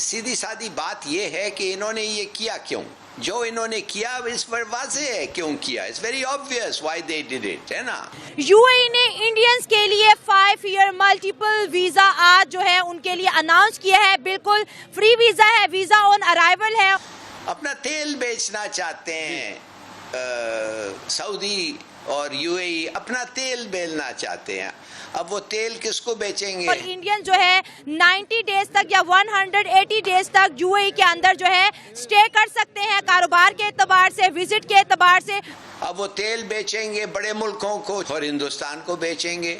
सीधी सादी बात यह है कि इन्होंने ये किया क्यों, जो इन्होंने किया इस पर वाज़ेह है क्यों किया, it's very obvious why they did it, है ना। यूएई ने इंडियंस के लिए 5 ईयर मल्टीपल वीजा आज जो है उनके लिए अनाउंस किया है। बिल्कुल फ्री वीजा है, वीजा ऑन अराइवल है। अपना तेल बेचना चाहते हैं सऊदी और यूएई अपना तेल बेचना चाहते हैं। अब वो तेल किसको बेचेंगे? और इंडियन जो है 90 डेज तक या 180 डेज तक यूएई के अंदर जो है स्टे कर सकते हैं, कारोबार के एतबार से, विजिट के एतबार से। अब वो तेल बेचेंगे बड़े मुल्कों को और हिंदुस्तान को बेचेंगे,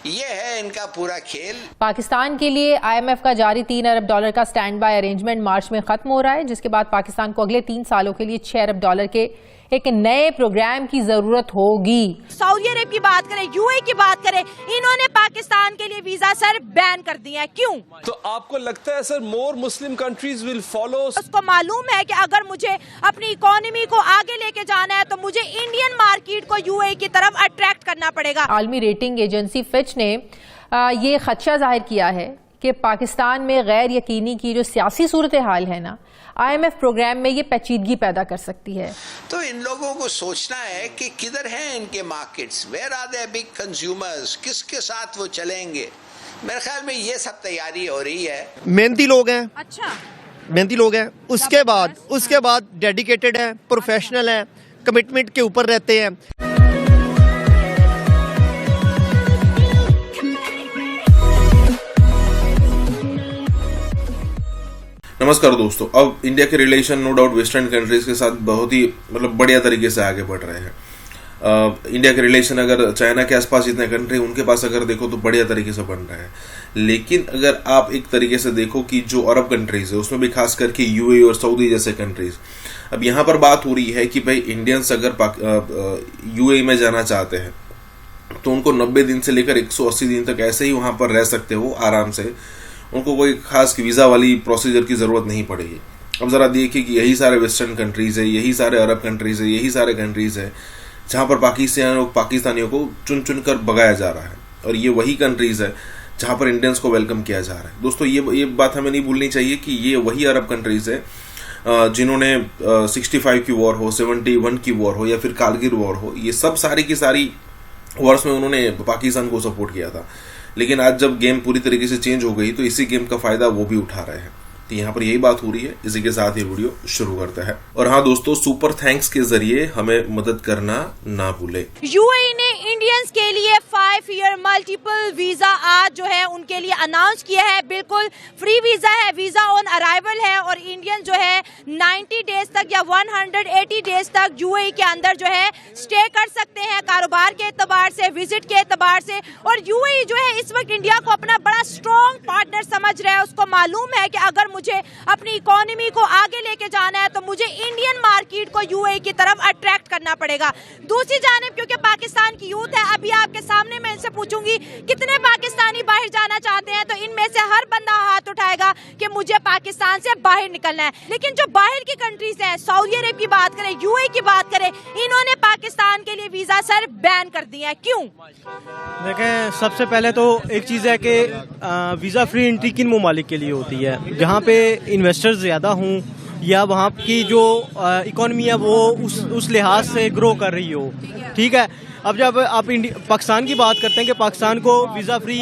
ये है इनका पूरा खेल। पाकिस्तान के लिए IMF का जारी $3 अरब का स्टैंड बाय अरेंजमेंट मार्च में खत्म हो रहा है, जिसके बाद पाकिस्तान को अगले 3 सालों के लिए $6 अरब के एक नए प्रोग्राम की जरूरत होगी। सऊदी अरब की बात करें, यूएई की बात करें, इन्होंने पाकिस्तान के लिए वीजा सर बैन कर दिया है। क्यों? तो आपको लगता है sir more Muslim countries will follow? उसको मालूम है कि अगर मुझे अपनी इकोनॉमी को आगे लेके जाना है तो मुझे इंडियन मार्केट को यूएई की तरफ अट्रैक्ट करना पड़ेगा। आलमी रेटिंग एजेंसी फिच ने ये खदशा जाहिर किया है कि पाकिस्तान में गैर यकीनी की जो सियासी सूरत हाल है ना, IMF प्रोग्राम में ये पेचीदगी पैदा कर सकती है। तो इन लोगों को सोचना है कि किधर हैं इनके markets, where are the big consumers, किसके साथ वो चलेंगे। मेरे ख्याल में ये सब तैयारी हो रही है। मेहनती लोग हैं। अच्छा, मेहनती लोग हैं। उसके बाद डेडिकेटेड है, प्रोफेशनल है, कमिटमेंट के ऊपर रहते हैं। नमस्कार दोस्तों, अब इंडिया के relation no doubt western countries के साथ बहुत ही बढ़िया तरीके से आगे बढ़ रहे हैं। इंडिया के रिलेशन अगर चाइना के आसपास जितने कंट्री उनके पास अगर देखो तो बढ़िया तरीके से बन रहे हैं। लेकिन अगर आप एक तरीके से देखो कि जो अरब कंट्रीज है उसमें भी खास करके यूएई और सऊदी जैसे कंट्रीज, अब यहाँ पर बात हो रही है कि भाई इंडियंस अगर यूएई में जाना चाहते हैं तो उनको 90 दिन से लेकर 180 दिन तक ऐसे ही वहां पर रह सकते हो आराम से, उनको कोई खास वीज़ा वाली प्रोसीजर की ज़रूरत नहीं पड़ेगी। अब ज़रा देखिए कि यही सारे वेस्टर्न कंट्रीज़ है, यही सारे अरब कंट्रीज़ है, यही सारे कंट्रीज़ है जहाँ पर पाकिस्तानियों को चुन चुन कर भगाया जा रहा है, और ये वही कंट्रीज़ है जहाँ पर इंडियंस को वेलकम किया जा रहा है। दोस्तों ये बात हमें नहीं भूलनी चाहिए कि ये वही अरब कंट्रीज़ है जिन्होंने 65 की वॉर हो, 71 की वॉर हो या फिर कारगिल वॉर हो, ये सब सारी की सारी वॉर्स में उन्होंने पाकिस्तान को सपोर्ट किया था। लेकिन आज जब गेम पूरी तरीके से चेंज हो गई तो इसी गेम का फायदा वो भी उठा रहे हैं। तो यहाँ पर यही बात हो रही है। इसी के साथ ये वीडियो शुरू करता है। और हाँ दोस्तों, सुपर थैंक्स के जरिए हमें मदद करना ना भूले। यूएई ने इंडियंस के लिए 5 ईयर मल्टीपल वीजा आज जो है उनके लिए अनाउंस किया है। बिल्कुल फ्री वीजा है, वीजा ऑन अराइवल है, और इंडियन जो है 90 डेज तक या 180 डेज तक यूएई के अंदर जो है स्टे कर सकते हैं, कारोबार के एतबार से, विजिट के एतबार से। और यूएई जो है इस वक्त इंडिया को अपना बड़ा स्ट्रॉन्ग पार्टनर समझ रहा है। उसको मालूम है कि अगर मुझे अपनी इकोनॉमी को आगे लेके जाना है तो मुझे इंडियन मार्केट को यूएई की तरफ अट्रैक्ट करना पड़ेगा। दूसरी जानिब क्योंकि पाकिस्तान की यूथ है, अभी आपके सामने मैं इनसे पूछूंगी कितने पाकिस्तानी बाहर जाना चाहते हैं, तो इनमें से हर बंदा हाथ उठाएगा कि मुझे पाकिस्तान से बाहर निकलना है। लेकिन जो बाहर की कंट्रीज हैं, सऊदी अरब की बात करें, यूएई की बात करें, इन्होंने पाकिस्तान के लिए वीजा सर बैन कर दिया है। क्यों? देखें, सबसे पहले तो एक चीज़ है कि वीज़ा फ्री एंट्री किन ममालिक के लिए होती है? जहाँ पे इन्वेस्टर्स ज़्यादा हों या वहाँ की जो इकोनॉमी है वो उस लिहाज से ग्रो कर रही हो। ठीक है, अब जब आप पाकिस्तान की बात करते हैं कि पाकिस्तान को वीज़ा फ्री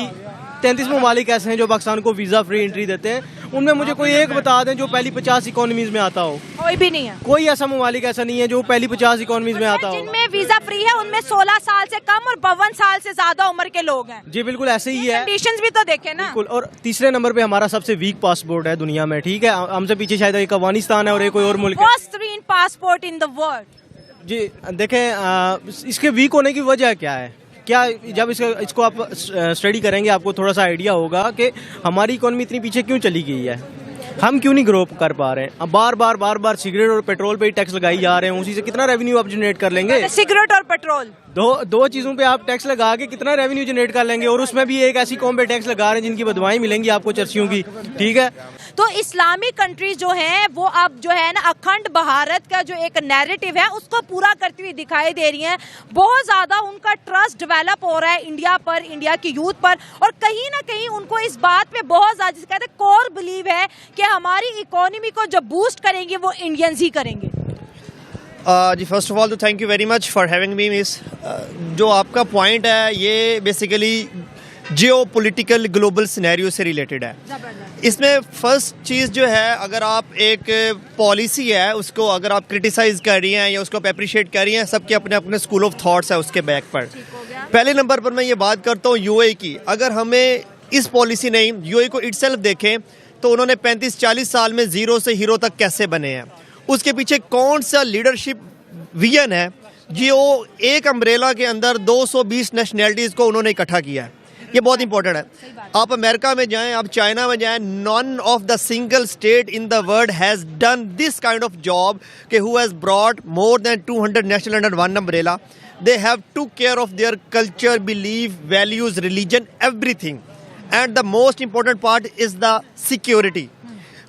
33 ममालिक ऐसे हैं जो पाकिस्तान को वीज़ा फ्री एंट्री देते हैं, उनमें मुझे कोई एक बता दें जो पहली 50 इकोनॉमीज में आता हो। कोई भी नहीं है। कोई ऐसा ममालिक ऐसा नहीं है जो पहली 50 इकोनॉमीज में आता हो। जिनमें वीजा फ्री है उनमें 16 साल से कम और 52 साल से ज्यादा उम्र के लोग हैं। जी बिल्कुल ऐसे ही है। कंडीशंस भी तो देखे ना। बिल्कुल। और तीसरे नंबर पे हमारा सबसे वीक पासपोर्ट है दुनिया में। ठीक है, हमसे पीछे शायद एक अफगानिस्तान है और एक कोई और मुल्क है। First passport in the world. जी देखें, इसके वीक होने की वजह क्या है? क्या जब इसको आप स्टडी करेंगे आपको थोड़ा सा आइडिया होगा कि हमारी इकोनॉमी इतनी पीछे क्यों चली गई है, हम क्यों नहीं ग्रो कर पा रहे हैं। अब बार बार सिगरेट और पेट्रोल पे ही टैक्स लगाई जा रहे हैं, उसी से कितना रेवेन्यू आप जनरेट कर लेंगे? सिगरेट और पेट्रोल दो चीज़ों पे आप टैक्स लगा के कितना रेवेन्यू जनरेट कर लेंगे, और उसमें भी एक ऐसी कौम पे टैक्स लगा रहे हैं जिनकी बदवाएं मिलेंगी आपको चर्चियों की, ठीक है। तो इस्लामिक कंट्रीज जो हैं वो अब जो है ना अखंड भारत का जो एक नैरेटिव है उसको पूरा करती हुई दिखाई दे रही हैं। बहुत ज्यादा उनका ट्रस्ट डेवलप हो रहा है इंडिया पर, इंडिया की यूथ पर, और कहीं ना कहीं उनको इस बात पे बहुत ज्यादा जिसे कहते हैं कोर बिलीव है कि हमारी इकोनॉमी को जो बूस्ट करेंगे वो इंडियंस ही करेंगे। जी फर्स्ट ऑफ ऑल तो thank you very much for having me miss. जो आपका पॉइंट है ये basically geo political global scenario से रिलेटेड है। इसमें फर्स्ट चीज़ जो है, अगर आप एक पॉलिसी है उसको अगर आप क्रिटिसाइज कर रही हैं या उसको आप अप्रिशिएट कर रही हैं, सबके अपने अपने स्कूल ऑफ थॉट्स है उसके बैक पर। पहले नंबर पर मैं ये बात करता हूँ यूएई की। अगर हमें इस पॉलिसी नहीं, यूएई को इटसेल्फ देखें तो उन्होंने 35-40 साल में जीरो से हीरो तक कैसे बने हैं, उसके पीछे कौन सा लीडरशिप विजन है जो एक अम्ब्रेला के अंदर 220 नेशनैलिटीज़ को उन्होंने इकट्ठा किया है। ये बहुत इंपॉर्टेंट है। आप अमेरिका में जाएं, आप चाइना में जाएं, none of the single state in the world has done this kind of job के who has brought more than 200 national under one umbrella. They have to care of their culture, belief, values, religion, everything, and the most important part is the security.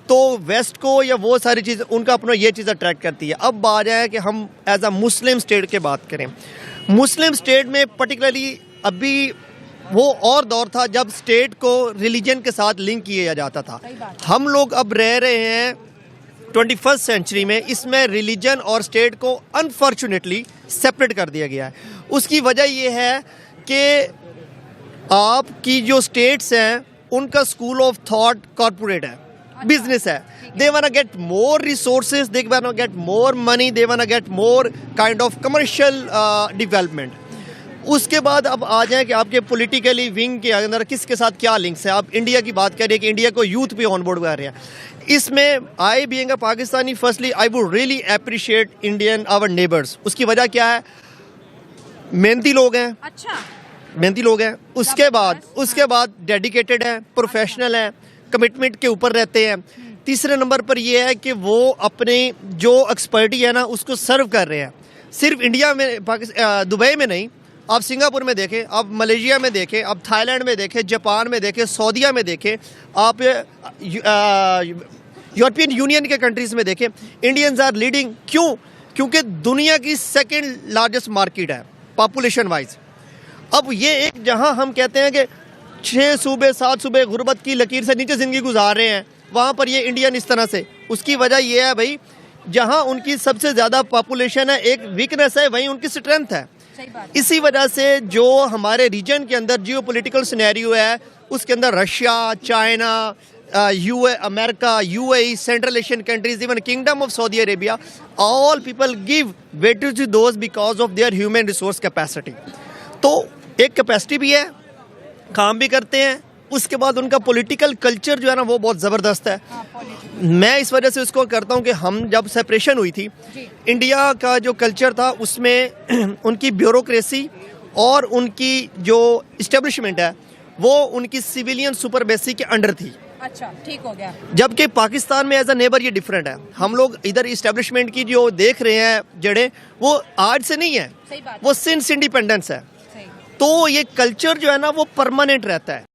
तो west को या वो सारी चीज़ उनका अपना ये चीज़ attract करती है। अब बात है कि हम एज अ मुस्लिम स्टेट की बात करें। मुस्लिम स्टेट में पर्टिकुलरली अभी वो और दौर था जब स्टेट को रिलीजन के साथ लिंक किया जाता था। हम लोग अब रह रहे हैं 21st सेंचुरी में, इसमें रिलीजन और स्टेट को अनफॉर्चुनेटली सेपरेट कर दिया गया है। उसकी वजह ये है कि आपकी जो स्टेट्स हैं उनका स्कूल ऑफ थॉट कॉर्पोरेट है, बिजनेस है। They want to get more resources, they want to get more money, they want to get more kind of commercial development. उसके बाद अब आ जाए कि आपके पॉलिटिकली विंग के अंदर किसके साथ क्या लिंक्स है। आप इंडिया की बात करें कि इंडिया को यूथ भी ऑन बोर्ड कर रहे हैं। इसमें I being a Pakistani, firstly I would really appreciate Indian our neighbours. उसकी वजह क्या है? मेहनती लोग हैं। अच्छा, मेहनती लोग हैं। उसके बाद डेडिकेटेड हैं, प्रोफेशनल हैं, कमिटमेंट के ऊपर रहते हैं। तीसरे नंबर पर ये है कि वो अपने जो एक्सपर्टी है ना उसको सर्व कर रहे हैं। सिर्फ इंडिया में, दुबई में नहीं, आप सिंगापुर में देखें, आप मलेशिया में देखें, आप थाईलैंड में देखें, जापान में देखें, सऊदीया में देखें, आप यूरोपियन यूनियन के कंट्रीज़ में देखें, इंडियंस आर लीडिंग। क्यों? क्योंकि दुनिया की सेकंड लार्जेस्ट मार्केट है पॉपुलेशन वाइज। अब ये एक जहां हम कहते हैं कि 6 सूबे 7 सूबे गुर्बत की लकीर से नीचे ज़िंदगी गुजार रहे हैं, वहाँ पर ये इंडियन इस तरह से। उसकी वजह ये है भाई, जहाँ उनकी सबसे ज़्यादा पॉपुलेशन है, एक वीकनेस है, वहीं उनकी स्ट्रेंथ है। इसी वजह से जो हमारे रीजन के अंदर जियो पोलिटिकल सिनेरियो है, उसके अंदर Russia, China, America, UAE, Central Asian countries, even Kingdom of Saudi Arabia, all people give weightage to those because of their human resource capacity. तो एक कैपेसिटी भी है, काम भी करते हैं। उसके बाद उनका पॉलिटिकल कल्चर जो है ना वो बहुत ज़बरदस्त है। मैं इस वजह से उसको करता हूँ कि हम जब सेपरेशन हुई थी, इंडिया का जो कल्चर था उसमें उनकी ब्यूरोक्रेसी और उनकी जो इस्टेब्लिशमेंट है वो उनकी सिविलियन सुपरमेसी के अंडर थी। अच्छा, ठीक हो गया। जबकि पाकिस्तान में एज अ नेबर ये डिफरेंट है। हम लोग इधर इस्टेब्लिशमेंट की जो देख रहे हैं जड़ें, वो आज से नहीं है, वो सिंस इंडिपेंडेंस है। तो ये कल्चर जो है ना वो परमानेंट रहता है।